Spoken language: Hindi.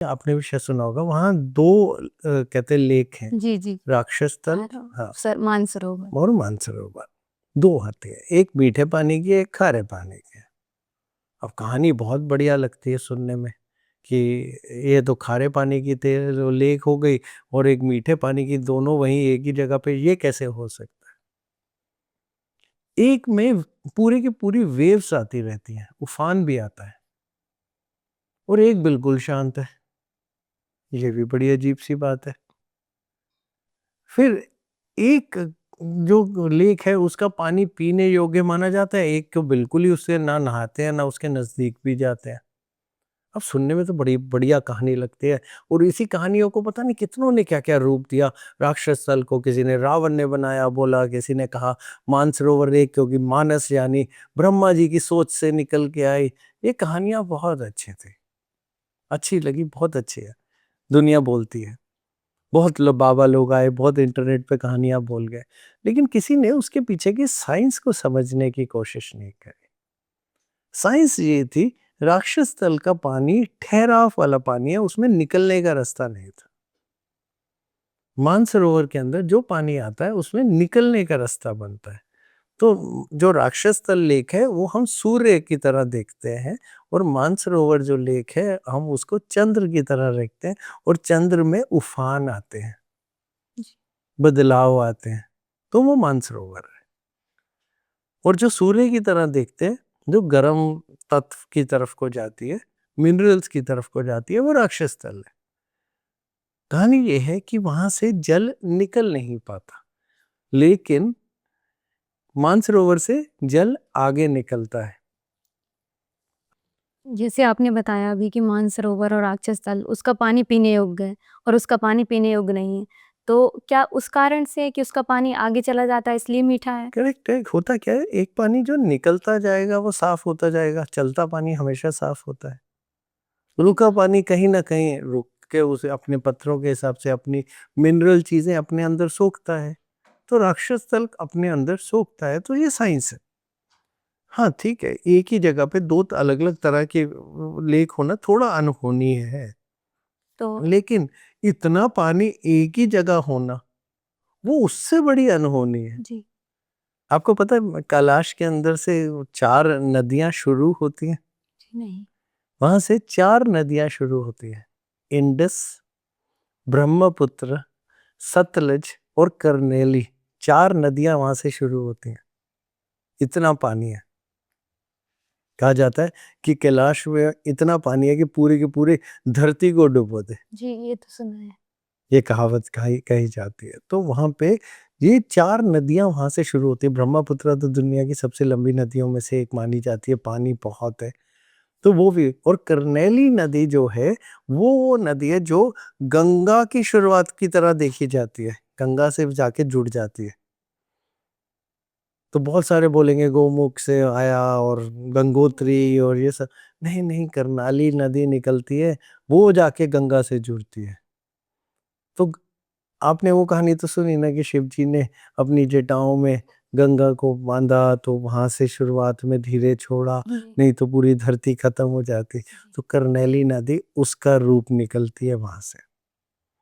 आपने भी शायद सुना होगा वहाँ 2 कहते हैं लेक हैं, जी, जी। राक्षस तल हाँ, मानसरोवर। और मानसरोवर 2 आते हैं, एक मीठे पानी की, एक खारे पानी की। अब कहानी बहुत बढ़िया लगती है सुनने में कि ये तो खारे पानी की लेक हो गई और एक मीठे पानी की, दोनों वहीं एक ही जगह पे, ये कैसे हो सकता है? एक में पूरी की पूरी वेव्स आती रहती हैं, उफान भी आता है और एक बिल्कुल शांत है। ये भी बड़ी अजीब सी बात है। फिर एक जो लेक है उसका पानी पीने योग्य माना जाता है, एक तो बिल्कुल ही उससे ना नहाते हैं ना उसके नजदीक भी जाते हैं। अब सुनने में तो बड़ी बढ़िया कहानी लगती है और इसी कहानियों को पता नहीं कितनों ने क्या क्या रूप दिया। राक्षस स्थल को किसी ने रावण ने बनाया बोला, किसी ने कहा मानसरोवर लेक क्योंकि मानस यानी ब्रह्मा जी की सोच से निकल के आई। ये कहानियां बहुत अच्छी थी, अच्छी लगी, बहुत अच्छी है, दुनिया बोलती है। बहुत बाबा लोग आए, बहुत इंटरनेट पे कहानियां बोल गए, लेकिन किसी ने उसके पीछे की साइंस को समझने की कोशिश नहीं करी। साइंस ये थी, राक्षस तल का पानी ठहराव वाला पानी है, उसमें निकलने का रास्ता नहीं था। मानसरोवर के अंदर जो पानी आता है उसमें निकलने का रास्ता बनता है। तो जो राक्षस तल लेक है वो हम सूर्य की तरह देखते हैं और मानसरोवर जो लेक है हम उसको चंद्र की तरह देखते हैं और चंद्र में उफान आते हैं, जी। बदलाव आते हैं, तो वो मानसरोवर है। और जो सूर्य की तरह देखते हैं, जो गर्म तत्व की तरफ को जाती है, मिनरल्स की तरफ को जाती है, वो राक्षस तल है। कहानी ये है कि वहां से जल निकल नहीं पाता, लेकिन मानसरोवर से जल आगे निकलता है। जैसे आपने बताया अभी कि मानसरोवर और राक्षस तल उसका पानी पीने योग्य है और उसका पानी पीने योग्य नहीं है। तो क्या उस कारण से है कि उसका पानी आगे चला जाता है इसलिए मीठा है? करेक्ट है। होता क्या है, एक पानी जो निकलता जाएगा वो साफ होता जाएगा, चलता पानी हमेशा साफ होता है। रुका पानी कहीं ना कहीं रुक के उसे अपने पत्थरों के हिसाब से अपनी मिनरल चीजें अपने अंदर सोखता है, तो राक्षस तल अपने अंदर सोखता है, तो ये साइंस है। हाँ ठीक है, एक ही जगह पे दो अलग अलग तरह के लेक होना थोड़ा अनहोनी है, तो लेकिन इतना पानी एक ही जगह होना वो उससे बड़ी अनहोनी है। जी। आपको पता है कैलाश के अंदर से 4 नदियां शुरू होती हैं, जी, नहीं। वहां से 4 नदियां शुरू होती हैं, इंडस, ब्रह्मपुत्र, सतलज और करनेली। 4 नदियां वहां से शुरू होती हैं, इतना पानी है। कहा जाता है कि कैलाश में इतना पानी है कि पूरी की पूरी धरती को डुबो दे, जी, ये तो सुना है। ये कहावत कही कही जाती है। तो वहां पे ये 4 नदियां वहां से शुरू होती है। ब्रह्मपुत्र तो दुनिया की सबसे लंबी नदियों में से एक मानी जाती है, पानी बहुत है। तो वो भी, और करनेली नदी जो है वो नदी है जो गंगा की शुरुआत की तरह देखी जाती है, गंगा से जाके जुड़ जाती है। तो बहुत सारे बोलेंगे गोमुख से आया और गंगोत्री और ये सब, नहीं नहीं, करनाली नदी निकलती है, वो जाके गंगा से जुड़ती है। तो आपने वो कहानी तो सुनी ना कि शिव जी ने अपनी जटाओं में गंगा को बांधा, तो वहां से शुरुआत में धीरे छोड़ा, जी, नहीं तो पूरी धरती खत्म हो जाती। जी। तो करनेली नदी उसका रूप निकलती है वहां से।